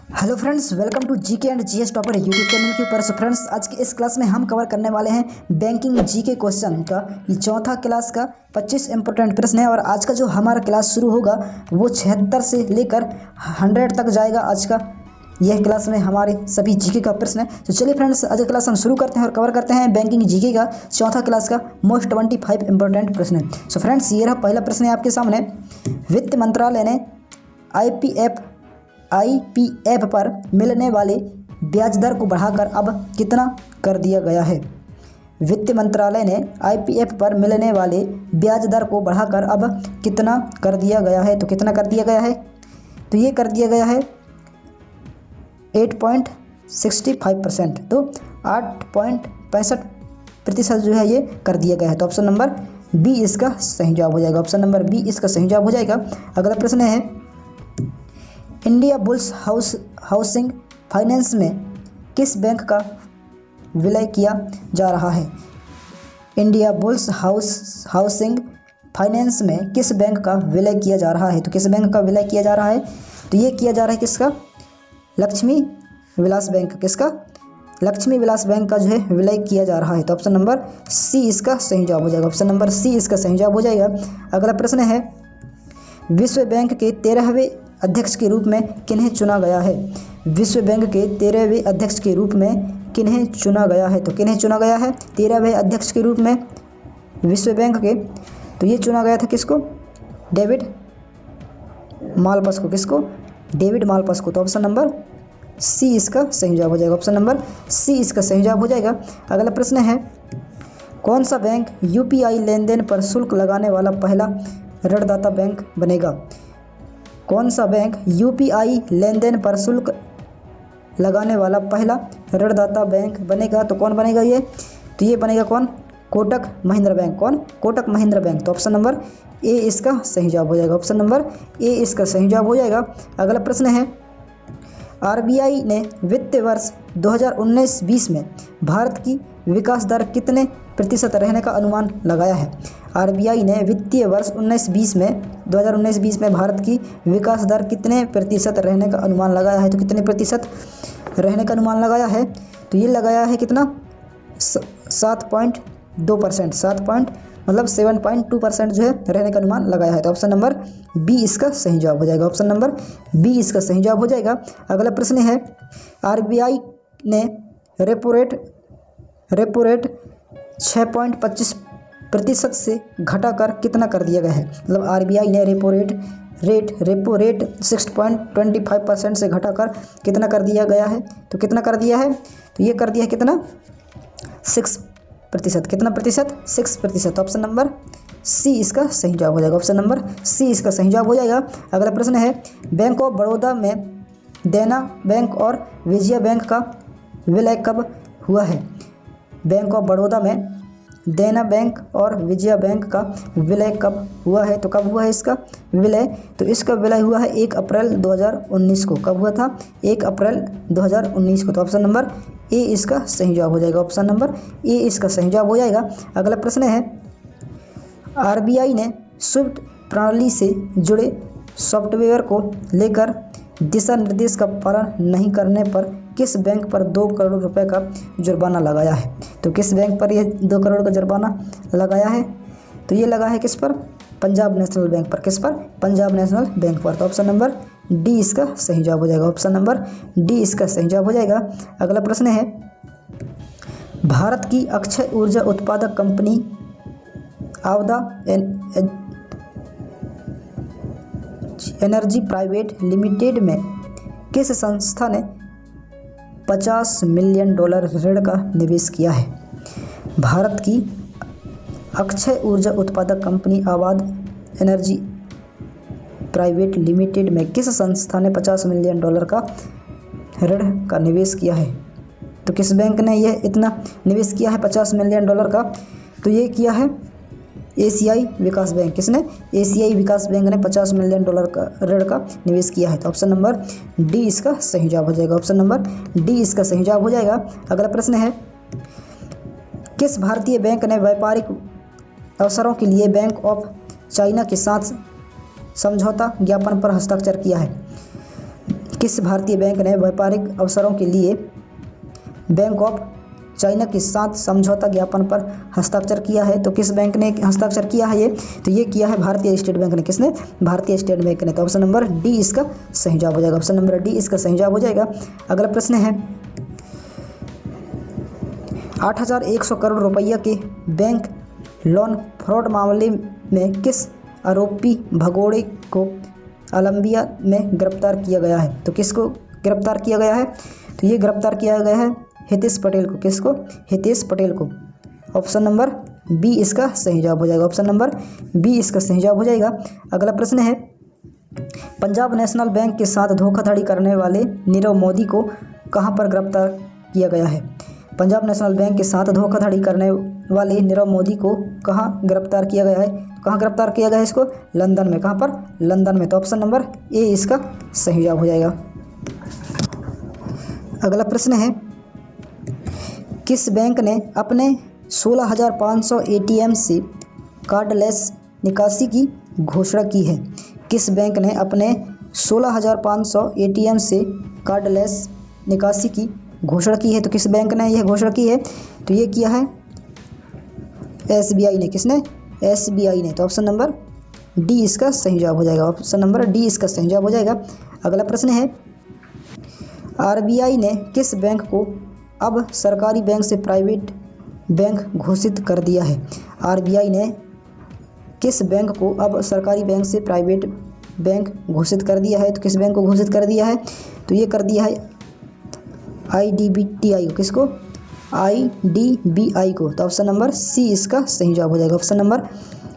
Hello friends, welcome to GK and GS topper YouTube channel के ऊपर। So friends, आज की इस क्लास में हम कवर करने वाले हैं बैंकिंग जीके क्वेश्चन का ये चौथा क्लास का 25 इंपॉर्टेंट प्रश्न है। और आज का जो हमारा क्लास शुरू होगा वो 76 से लेकर 100 तक जाएगा। आज का यह क्लास में हमारे सभी जीके का प्रश्न है। तो चलिए फ्रेंड्स, आज का क्लास हम शुरू करते हैं और कवर करते हैं बैंकिंग जीके का चौथा क्लास का मोस्ट 25 इंपॉर्टेंट प्रश्न है। सो फ्रेंड्स, ये रहा पहला प्रश्न है आपके सामने। वित्त मंत्रालय ने आईपीएफ पर मिलने वाले ब्याज दर को बढ़ाकर अब कितना कर दिया गया है। वित्त मंत्रालय ने आईपीएफ पर मिलने वाले ब्याज दर को बढ़ाकर अब कितना कर दिया गया है। तो कितना कर दिया गया है, तो ये कर दिया गया है 8.65%। तो 8.65% जो है ये कर दिया गया है। तो ऑप्शन नंबर बी इसका सही जवाब हो जाएगा। ऑप्शन नंबर बी इसका सही जवाब हो जाएगा। अगला प्रश्न है, इंडिया बुल्स हाउसिंग फाइनेंस में किस बैंक का विलय किया जा रहा है। इंडिया बुल्स हाउसिंग फाइनेंस में किस बैंक का विलय किया जा रहा है। तो किस बैंक का विलय किया जा रहा है, तो ये किया जा रहा है किसका, लक्ष्मी विलास बैंक। किसका, लक्ष्मी विलास बैंक का जो है विलय किया जा रहा है। तो ऑप्शन नंबर सी इसका सही जवाब हो जाएगा। ऑप्शन नंबर सी इसका सही जवाब हो जाएगा। अगला प्रश्न है, विश्व बैंक के 13वें अध्यक्ष के रूप में किन्हें चुना गया है। विश्व बैंक के 13वें अध्यक्ष के रूप में किन्हें चुना गया है। तो किन्हें चुना गया है 13वें अध्यक्ष के रूप में विश्व बैंक के, तो ये चुना गया था किसको, डेविड मालपास को। किसको, डेविड मालपास को। तो ऑप्शन नंबर सी इसका सही जवाब हो जाएगा। ऑप्शन नंबर सी इसका सही जवाब हो जाएगा। अगला प्रश्न है, कौन सा बैंक यूपीआई लेन देन पर शुल्क लगाने वाला पहला ऋणदाता बैंक बनेगा। कौन सा बैंक यूपीआई लेन देन पर शुल्क लगाने वाला पहला ऋणदाता बैंक बनेगा। तो कौन बनेगा ये, तो ये बनेगा कौन, कोटक महिंद्रा बैंक। कौन, कोटक महिंद्रा बैंक। तो ऑप्शन नंबर ए इसका सही जवाब हो जाएगा। ऑप्शन नंबर ए इसका सही जवाब हो जाएगा। अगला प्रश्न है, आरबीआई ने वित्तीय वर्ष 2019-20 में भारत की विकास दर कितने प्रतिशत रहने का अनुमान लगाया है। आरबीआई ने वित्तीय वर्ष 2019-20 में भारत की विकास दर कितने प्रतिशत रहने का अनुमान लगाया है। तो कितने प्रतिशत रहने का अनुमान लगाया है, तो ये लगाया है कितना, 7.2%। 7.2% जो है रहने का अनुमान लगाया है। तो ऑप्शन नंबर बी इसका सही जवाब हो जाएगा। ऑप्शन नंबर बी इसका सही जवाब हो जाएगा। अगला प्रश्न है, आरबीआई ने रेपो रेट 6.25% से घटाकर कितना कर दिया गया है। मतलब आरबीआई ने रेपो रेट 6.25% से घटाकर कितना कर दिया गया है। तो कितना कर दिया है, तो ये कर दिया है कितना, 6%। कितना प्रतिशत, 6%। ऑप्शन नंबर सी इसका सही जवाब हो जाएगा। ऑप्शन नंबर सी इसका सही जवाब हो जाएगा। अगला प्रश्न है, बैंक ऑफ बड़ौदा में देना बैंक और विजया बैंक का विलय कब हुआ है। बैंक ऑफ बड़ौदा में देना बैंक और विजया बैंक का विलय कब हुआ है। तो कब हुआ है इसका विलय, तो इसका विलय हुआ है 1 अप्रैल 2019 को। कब हुआ था, 1 अप्रैल 2019 को। तो ऑप्शन नंबर ए इसका सही जवाब हो जाएगा। ऑप्शन नंबर ए इसका सही जवाब हो जाएगा। अगला प्रश्न है, आरबीआई ने स्विफ्ट प्रणाली से जुड़े सॉफ्टवेयर को लेकर दिशा निर्देश का पालन नहीं करने पर किस बैंक पर 2 करोड़ रुपए का जुर्माना लगाया है। तो किस बैंक पर ये 2 करोड़ का जुर्माना लगाया है, तो ये लगा है किस पर, पंजाब नेशनल बैंक पर। किस पर, पंजाब नेशनल बैंक पर। तो ऑप्शन नंबर डी इसका सही जवाब हो जाएगा। ऑप्शन नंबर डी इसका सही जवाब हो जाएगा। अगला प्रश्न है, भारत की अक्षय ऊर्जा उत्पादक company Awada energy private limited में किस संस्था ने $50 मिलियन ऋण का निवेश किया है। भारत की अक्षय ऊर्जा उत्पादक कंपनी आवाद एनर्जी प्राइवेट लिमिटेड में किस संस्था ने $50 मिलियन का ऋण का निवेश किया है। तो किस बैंक ने यह इतना निवेश किया है $50 मिलियन का, तो ये किया है एशियाई विकास बैंक। किसने, एशियाई विकास बैंक ने $50 मिलियन का ऋण का निवेश किया है। तो ऑप्शन नंबर डी इसका सही जवाब हो जाएगा। ऑप्शन नंबर डी इसका सही जवाब हो जाएगा। अगला प्रश्न है, किस भारतीय बैंक ने व्यापारिक अवसरों के लिए बैंक ऑफ चाइना के साथ समझौता ज्ञापन पर हस्ताक्षर किया है। किस भारतीय बैंक ने व्यापारिक अवसरों के लिए बैंक ऑफ चाइना के साथ समझौता ज्ञापन पर हस्ताक्षर किया है? तो किस बैंक ने हस्ताक्षर किया है ये? तो ये किया है भारतीय स्टेट बैंक ने। किसने? भारतीय स्टेट बैंक ने। तो ऑप्शन नंबर डी इसका सही जवाब हो जाएगा। ऑप्शन नंबर डी इसका सही जवाब हो जाएगा। अगला प्रश्न है 8,100 करोड़ रुपया के बैंक लोन फ्रॉड मामले में किस आरोपी भगोड़े को कोलंबिया में गिरफ्तार किया गया है? तो किसको गिरफ्तार किया गया है? तो ये गिरफ्तार किया गया है हितेश पटेल को। किसको? हितेश पटेल को। ऑप्शन नंबर बी इसका सही जवाब हो जाएगा। ऑप्शन नंबर बी इसका सही जवाब हो जाएगा। अगला प्रश्न है पंजाब नेशनल बैंक के साथ धोखाधड़ी करने वाले नीरव मोदी को कहां पर गिरफ्तार किया गया है? पंजाब नेशनल बैंक के साथ धोखाधड़ी करने वाले नीरव मोदी को कहां गिरफ्तार किया गया है? कहां गिरफ्तार किया गया है इसको? लंदन में। कहां पर? लंदन में। तो ऑप्शन नंबर ए इसका सही जवाब हो जाएगा। अगला प्रश्न है किस बैंक ने अपने 16,500 एटीएम से कार्डलेस निकासी की घोषणा की है? किस बैंक ने अपने 16,500 एटीएम से कार्डलेस निकासी की घोषणा की है? तो किस बैंक ने यह घोषणा की है? तो ये किया है एसबीआई ने। किसने? एसबीआई ने। तो ऑप्शन नंबर डी इसका सही जवाब हो जाएगा। ऑप्शन नंबर डी इसका सही जवाब हो जाएगा। अगला प्रश्न है आरबीआई ने किस बैंक को अब सरकारी बैंक से प्राइवेट बैंक घोषित कर दिया है? आरबीआई ने किस बैंक को अब सरकारी बैंक से प्राइवेट बैंक घोषित कर दिया है? तो किस बैंक को घोषित कर दिया है? तो ये कर दिया है आईडीबीआई को। किसको? आईडीबीआई को। तो ऑप्शन नंबर सी इसका सही जवाब हो जाएगा। ऑप्शन नंबर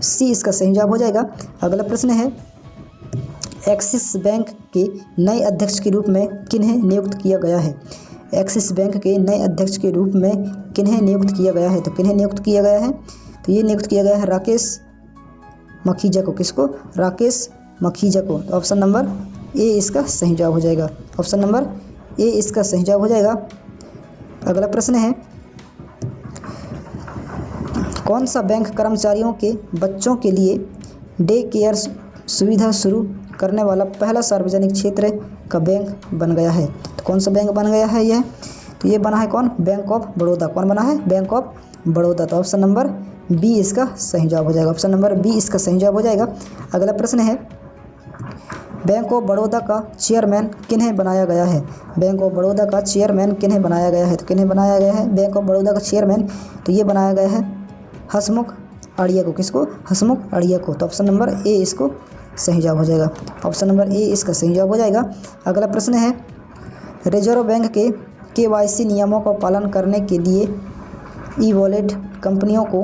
सी इसका सही जवाब हो जाएगा। अगला प्रश्न है एक्सिस बैंक के नए अध्यक्ष के रूप में किन्हें नियुक्त किया गया है? एक्सिस बैंक के नए अध्यक्ष के रूप में किन्हें नियुक्त किया गया है? तो किन्हें नियुक्त किया गया है? तो ये नियुक्त किया गया है राकेश मखीजा को। किसको? राकेश मखीजा को। तो ऑप्शन नंबर ए इसका सही जवाब हो जाएगा। ऑप्शन नंबर ए इसका सही जवाब हो जाएगा। अगला प्रश्न है कौन सा बैंक कर्मचारियों के बच्चों के लिए डे केयर सुविधा शुरू करने वाला पहला सार्वजनिक क्षेत्र का बैंक बन गया है? तो कौन सा बैंक बन गया है यह? तो ये बना है कौन? Bank of Baroda. कौन बना है? Bank of Baroda. तो ऑप्शन नंबर बी इसका सही जवाब हो जाएगा। ऑप्शन नंबर बी इसका सही जवाब हो जाएगा। अगला प्रश्न है बैंक ऑफ बड़ौदा का चेयरमैन किन्हें बनाया गया है? बैंक ऑफ बड़ौदा का चेयरमैन किन्हें बनाया गया है? तो किन्हें बनाया गया है बैंक ऑफ बड़ौदा का चेयरमैन? तो ये बनाया गया है हसमुख अढ़िया को। किसको? हसमुख अढ़िया को। तो ऑप्शन नंबर ए इसको सही जवाब हो जाएगा। ऑप्शन नंबर ए इसका सही जवाब हो जाएगा। अगला प्रश्न है रिजर्व बैंक के केवाईसी नियमों का पालन करने के लिए ई वॉलेट कंपनियों को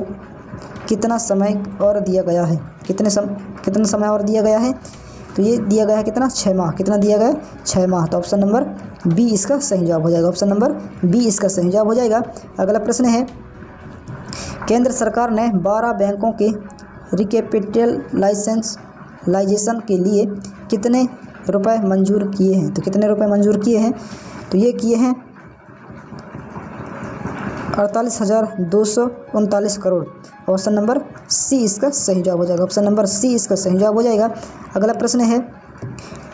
कितना समय और दिया गया है? कितना समय और दिया गया है? तो ये दिया गया है कितना? 6 माह। कितना दिया गया है? 6 माह। तो ऑप्शन नंबर बी इसका सही जवाब हो जाएगा। ऑप्शन नंबर बी इसका सही जवाब हो जाएगा। अगला प्रश्न है केंद्र सरकार ने 12 बैंकों के रिकैपिटलाइजेशन के लिए कितने रुपए मंजूर किए हैं? तो कितने रुपए मंजूर किए हैं? तो ये किए हैं 48,239 करोड़। ऑप्शन नंबर सी इसका सही जवाब हो जाएगा। ऑप्शन नंबर सी इसका सही जवाब हो जाएगा। अगला प्रश्न है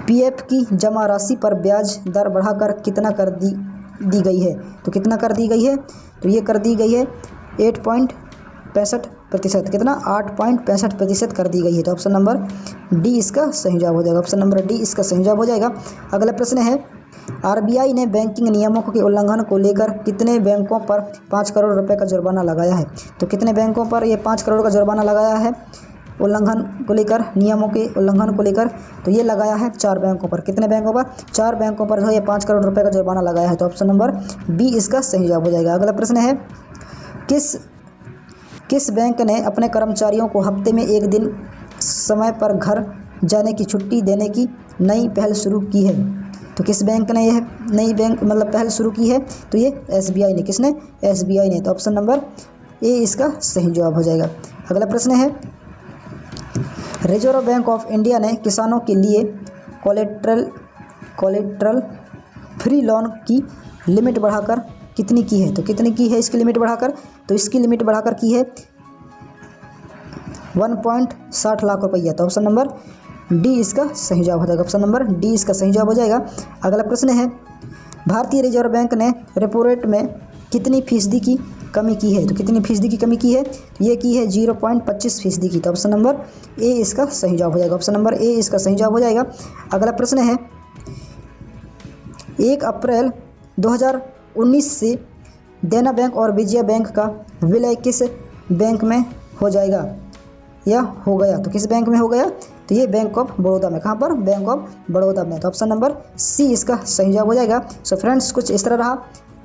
पीएफ की जमा राशि पर ब्याज दर बढ़ाकर कितना कर दी गई है? तो कितना कर दी गई है? तो ये कर दी गई है 8.65%। कितना? 8.65% कर दी गई है। तो ऑप्शन नंबर डी इसका सही जवाब हो जाएगा। ऑप्शन नंबर डी इसका सही जवाब हो जाएगा। अगला प्रश्न है आरबीआई ने बैंकिंग नियमों के उल्लंघन को लेकर कितने बैंकों पर 5 करोड़ रुपए का जुर्माना लगाया है? तो कितने बैंकों पर ये 5 करोड़ का जुर्माना लगाया है उल्लंघन को लेकर, नियमों के उल्लंघन को लेकर? तो ये लगाया है 4 बैंकों पर। कितने बैंकों पर? 4 बैंकों पर जो है ये 5 करोड़ रुपए का जुर्माना लगाया है। तो ऑप्शन नंबर बी इसका सही जवाब हो जाएगा। अगला प्रश्न है किस बैंक ने अपने कर्मचारियों को हफ्ते में 1 दिन समय पर घर जाने की छुट्टी देने की नई पहल शुरू की है? तो किस बैंक ने यह नई पहल शुरू की है? तो ये एसबीआई ने। किसने? एसबीआई ने। तो ऑप्शन नंबर ए इसका सही जवाब हो जाएगा। अगला प्रश्न है रिजर्व बैंक ऑफ इंडिया ने किसानों के लिए कोलेट्रल फ्री लोन की लिमिट बढ़ाकर कितनी की है? तो कितनी की है इसकी लिमिट बढ़ाकर? तो इसकी लिमिट बढ़ाकर की है 1.60 लाख रुपया। तो ऑप्शन नंबर डी इसका सही जवाब हो जाएगा। ऑप्शन नंबर डी इसका सही जवाब हो जाएगा। अगला प्रश्न है, भारतीय रिजर्व बैंक ने रेपो रेट में कितनी फीसदी की कमी की है? तो कितनी फीसदी की कमी की है? तो ये की है 0.25% की। तो ऑप्शन नंबर ए इसका सही जवाब हो जाएगा। ऑप्शन नंबर ए इसका सही जवाब हो जाएगा। अगला प्रश्न है, 1 अप्रैल 2019 से देना बैंक और विजया बैंक का विलय किस बैंक में हो जाएगा या हो गया? तो किस बैंक में हो गया? तो ये बैंक ऑफ बड़ौदा में। कहाँ पर? बैंक ऑफ बड़ौदा में। तो ऑप्शन नंबर सी इसका सही जवाब हो जाएगा। सो फ्रेंड्स, कुछ इस तरह रहा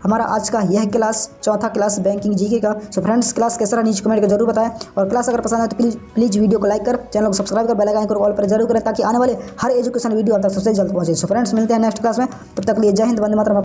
हमारा आज का यह क्लास, चौथा क्लास बैंकिंग जीके का। सो फ्रेंड्स, क्लास कैसा रहा नीचे कमेंट कर जरूर बताएं, और क्लास अगर पसंद आए तो प्लीज़ वीडियो को लाइक कर, चैनल को सब्सक्राइब कर, बेल आइकन को ऑल पर जरूर करें, ताकि आने वाले हर एजुकेशन वीडियो आप तक सबसे जल्द पहुंचे। सो फ्रेंड्स, मिलते हैं नेक्स्ट क्लास में, तब तक के लिए जय हिंद, वंदे मातरम।